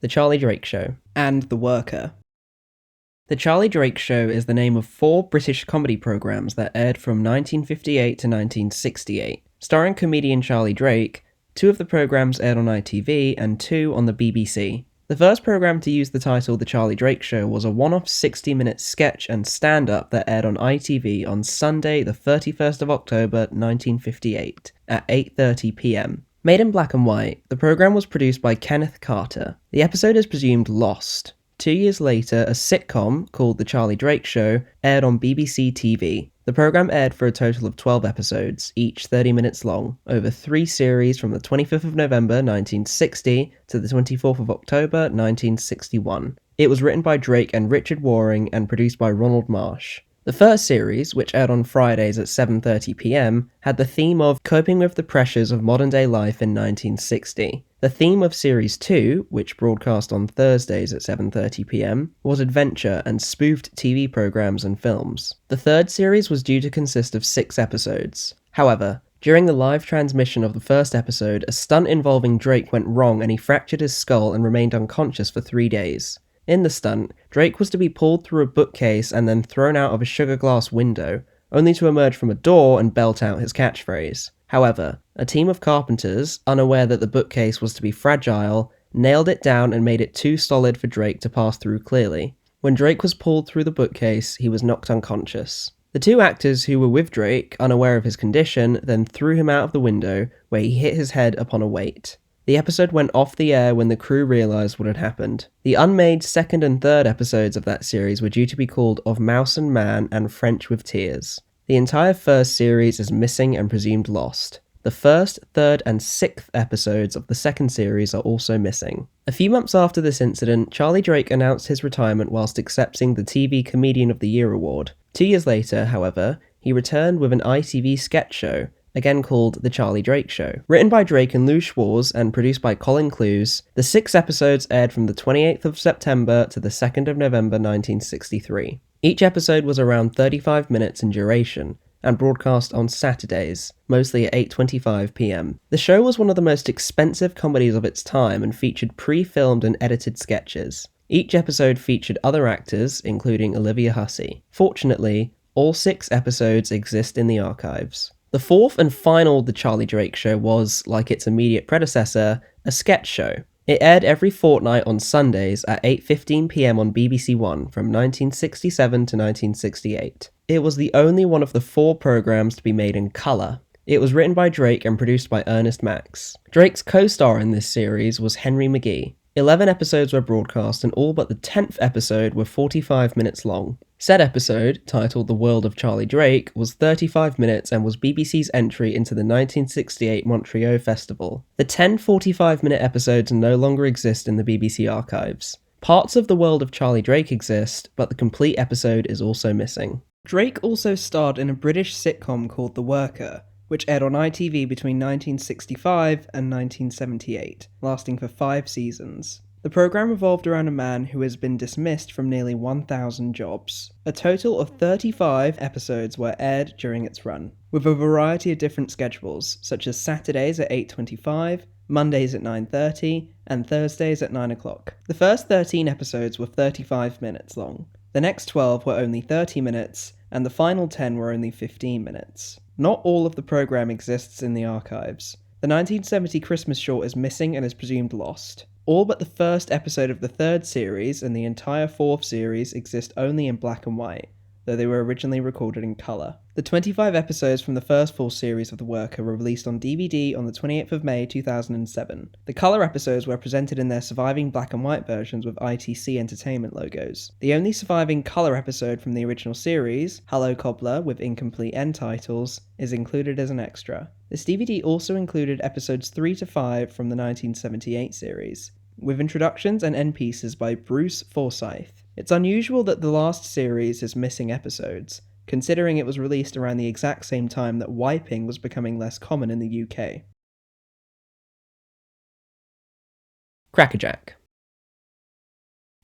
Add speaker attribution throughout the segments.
Speaker 1: The Charlie Drake Show, and The Worker. The Charlie Drake Show is the name of 4 British comedy programmes that aired from 1958 to 1968. Starring comedian Charlie Drake, 2 of the programmes aired on ITV and 2 on the BBC. The first programme to use the title The Charlie Drake Show was a one-off 60-minute sketch and stand-up that aired on ITV on Sunday the 31st of October 1958 at 8:30pm. Made in black and white, the programme was produced by Kenneth Carter. The episode is presumed lost. 2 years later, a sitcom called The Charlie Drake Show aired on BBC TV. The programme aired for a total of 12 episodes, each 30 minutes long, over 3 series from the 25th of November 1960 to the 24th of October 1961. It was written by Drake and Richard Waring and produced by Ronald Marsh. The first series, which aired on Fridays at 7:30pm, had the theme of coping with the pressures of modern-day life in 1960. The theme of Series 2, which broadcast on Thursdays at 7:30pm, was adventure and spoofed TV programs and films. The third series was due to consist of 6 episodes. However, during the live transmission of the first episode, a stunt involving Drake went wrong and he fractured his skull and remained unconscious for 3 days. In the stunt, Drake was to be pulled through a bookcase and then thrown out of a sugar glass window, only to emerge from a door and belt out his catchphrase. However, a team of carpenters, unaware that the bookcase was to be fragile, nailed it down and made it too solid for Drake to pass through clearly. When Drake was pulled through the bookcase, he was knocked unconscious. The 2 actors who were with Drake, unaware of his condition, then threw him out of the window, where he hit his head upon a weight. The episode went off the air when the crew realised what had happened. The unmade second and third episodes of that series were due to be called Of Mouse and Man and French with Tears. The entire first series is missing and presumed lost. The first, third, and 6th episodes of the second series are also missing. A few months after this incident, Charlie Drake announced his retirement whilst accepting the TV Comedian of the Year award. 2 years later, however, he returned with an ITV sketch show, again called The Charlie Drake Show. Written by Drake and Lou Schwartz and produced by Colin Clews, the 6 episodes aired from the 28th of September to the 2nd of November 1963. Each episode was around 35 minutes in duration, and broadcast on Saturdays, mostly at 8:25pm. The show was one of the most expensive comedies of its time and featured pre-filmed and edited sketches. Each episode featured other actors, including Olivia Hussey. Fortunately, all 6 episodes exist in the archives. The 4th and final The Charlie Drake Show was, like its immediate predecessor, a sketch show. It aired every fortnight on Sundays at 8:15pm on BBC One from 1967 to 1968. It was the only one of the 4 programmes to be made in colour. It was written by Drake and produced by Ernest Max. Drake's co-star in this series was Henry McGee. 11 episodes were broadcast and all but the 10th episode were 45 minutes long. Said episode, titled The World of Charlie Drake, was 35 minutes and was BBC's entry into the 1968 Montreux Festival. The 10 45-minute episodes no longer exist in the BBC archives. Parts of The World of Charlie Drake exist, but the complete episode is also missing. Drake also starred in a British sitcom called The Worker, which aired on ITV between 1965 and 1978, lasting for 5 seasons. The programme revolved around a man who has been dismissed from nearly 1,000 jobs. A total of 35 episodes were aired during its run, with a variety of different schedules, such as Saturdays at 8:25, Mondays at 9:30, and Thursdays at 9 o'clock. The first 13 episodes were 35 minutes long. The next 12 were only 30 minutes, and the final 10 were only 15 minutes. Not all of the programme exists in the archives. The 1970 Christmas short is missing and is presumed lost. All but the first episode of the 3rd series and the entire 4th series exist only in black and white, though they were originally recorded in colour. The 25 episodes from the first full series of The Worker were released on DVD on the 28th of May 2007. The colour episodes were presented in their surviving black and white versions with ITC Entertainment logos. The only surviving colour episode from the original series, Hello Cobbler with incomplete end titles, is included as an extra. This DVD also included episodes 3 to 5 from the 1978 series, with introductions and end pieces by Bruce Forsyth. It's unusual that the last series is missing episodes, considering it was released around the exact same time that wiping was becoming less common in the UK. Crackerjack.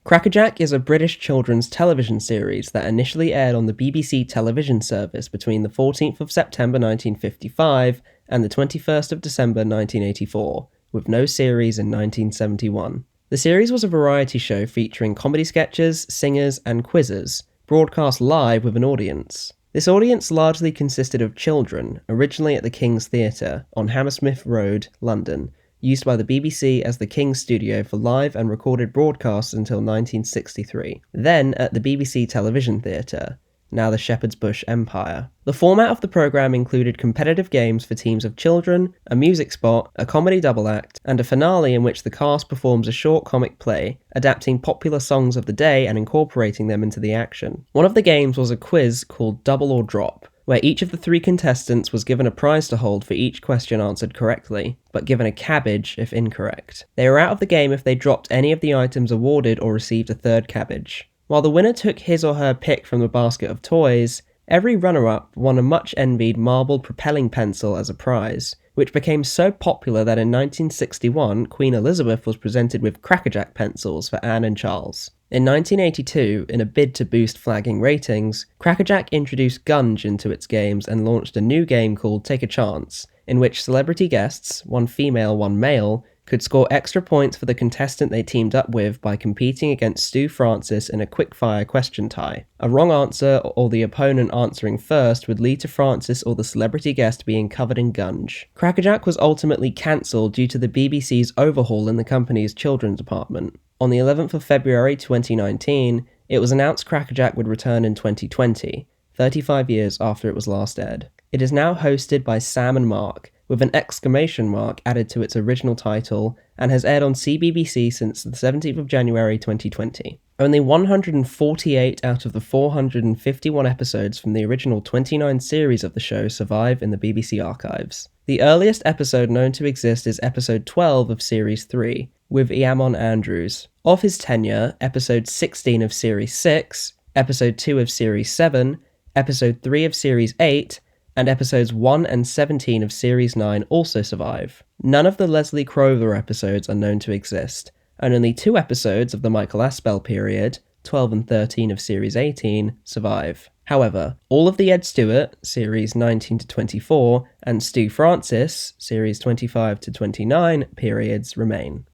Speaker 1: Crackerjack is a British children's television series that initially aired on the BBC television service between the 14th of September 1955 and the 21st of December 1984, with no series in 1971. The series was a variety show featuring comedy sketches, singers, and quizzes, broadcast live with an audience. This audience largely consisted of children, originally at the King's Theatre on Hammersmith Road, London, used by the BBC as the King's Studio for live and recorded broadcasts until 1963, then at the BBC Television Theatre, now the Shepherd's Bush Empire. The format of the programme included competitive games for teams of children, a music spot, a comedy double act, and a finale in which the cast performs a short comic play, adapting popular songs of the day and incorporating them into the action. One of the games was a quiz called Double or Drop, where each of the 3 contestants was given a prize to hold for each question answered correctly, but given a cabbage if incorrect. They were out of the game if they dropped any of the items awarded or received a third cabbage. While the winner took his or her pick from the basket of toys, every runner-up won a much-envied marbled propelling pencil as a prize, which became so popular that in 1961 Queen Elizabeth was presented with Crackerjack pencils for Anne and Charles. In 1982, in a bid to boost flagging ratings, Crackerjack introduced Gunge into its games and launched a new game called Take a Chance, in which celebrity guests, one female, one male, could score extra points for the contestant they teamed up with by competing against Stu Francis in a quick-fire question tie. A wrong answer or the opponent answering first would lead to Francis or the celebrity guest being covered in gunge. Crackerjack was ultimately cancelled due to the BBC's overhaul in the company's children's department. On the 11th of February 2019, it was announced Crackerjack would return in 2020, 35 years after it was last aired. It is now hosted by Sam and Mark, with an exclamation mark added to its original title, and has aired on CBBC since the 17th of January 2020. Only 148 out of the 451 episodes from the original 29 series of the show survive in the BBC archives. The earliest episode known to exist is episode 12 of series 3, with Eamon Andrews. Of his tenure, episode 16 of series 6, episode 2 of series 7, episode 3 of series 8, and episodes 1 and 17 of Series 9 also survive. None of the Leslie Crover episodes are known to exist, and only 2 episodes of the Michael Astile period, 12 and 13 of Series 18, survive. However, all of the Ed Stewart, Series 19 to 24, and Stu Francis, Series 25 to 29, periods remain.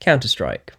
Speaker 1: Counterstrike.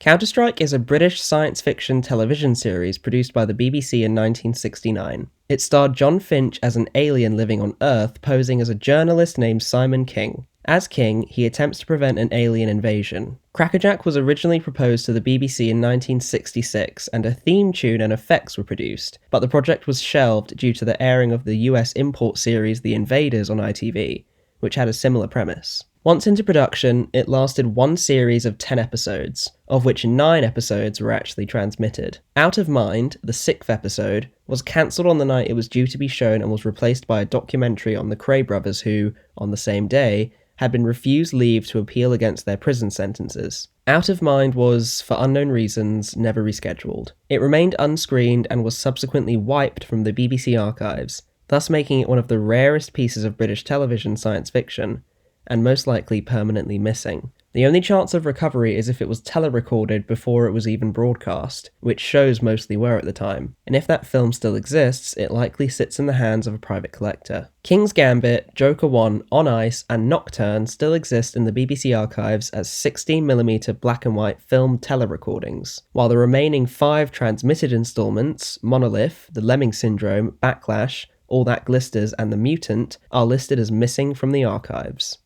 Speaker 1: Counterstrike is a British science fiction television series produced by the BBC in 1969. It starred John Finch as an alien living on Earth posing as a journalist named Simon King. As King, he attempts to prevent an alien invasion. Crackerjack was originally proposed to the BBC in 1966 and a theme tune and effects were produced, but the project was shelved due to the airing of the US import series The Invaders on ITV, which had a similar premise. Once into production, it lasted one series of 10 episodes, of which 9 episodes were actually transmitted. Out of Mind, the 6th episode, was cancelled on the night it was due to be shown and was replaced by a documentary on the Cray brothers who, on the same day, had been refused leave to appeal against their prison sentences. Out of Mind was, for unknown reasons, never rescheduled. It remained unscreened and was subsequently wiped from the BBC archives, thus making it one of the rarest pieces of British television science fiction, and most likely permanently missing. The only chance of recovery is if it was telerecorded before it was even broadcast, which shows mostly were at the time, and if that film still exists, it likely sits in the hands of a private collector. King's Gambit, Joker 1, On Ice, and Nocturne still exist in the BBC archives as 16mm black and white film telerecordings, while the remaining 5 transmitted installments, Monolith, The Lemming Syndrome, Backlash, All That Glisters, and The Mutant, are listed as missing from the archives.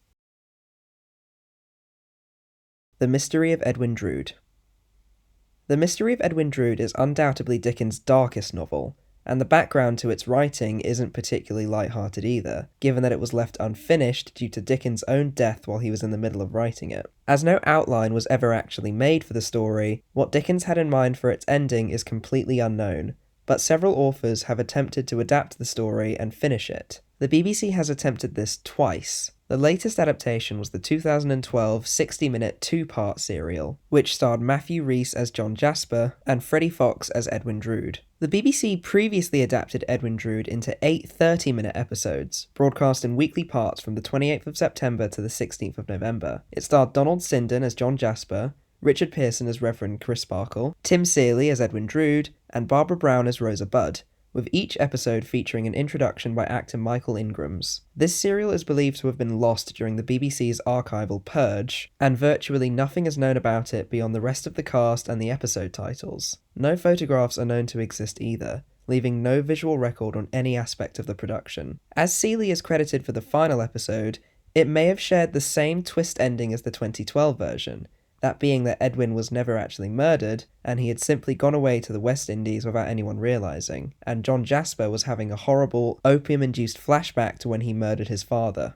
Speaker 1: The Mystery of Edwin Drood. The Mystery of Edwin Drood is undoubtedly Dickens' darkest novel, and the background to its writing isn't particularly light-hearted either, given that it was left unfinished due to Dickens' own death while he was in the middle of writing it. As no outline was ever actually made for the story, what Dickens had in mind for its ending is completely unknown, but several authors have attempted to adapt the story and finish it. The BBC has attempted this twice. The latest adaptation was the 2012 60-minute 2-part serial, which starred Matthew Rhys as John Jasper and Freddie Fox as Edwin Drood. The BBC previously adapted Edwin Drood into 8 30-minute episodes, broadcast in weekly parts from the 28th of September to the 16th of November. It starred Donald Sinden as John Jasper, Richard Pearson as Reverend Crisparkle, Tim Seeley as Edwin Drood, and Barbara Brown as Rosa Budd, with each episode featuring an introduction by actor Michael Ingrams. This serial is believed to have been lost during the BBC's archival purge, and virtually nothing is known about it beyond the rest of the cast and the episode titles. No photographs are known to exist either, leaving no visual record on any aspect of the production. As Seeley is credited for the final episode, it may have shared the same twist ending as the 2012 version, that being that Edwin was never actually murdered, and he had simply gone away to the West Indies without anyone realising, and John Jasper was having a horrible, opium-induced flashback to when he murdered his father.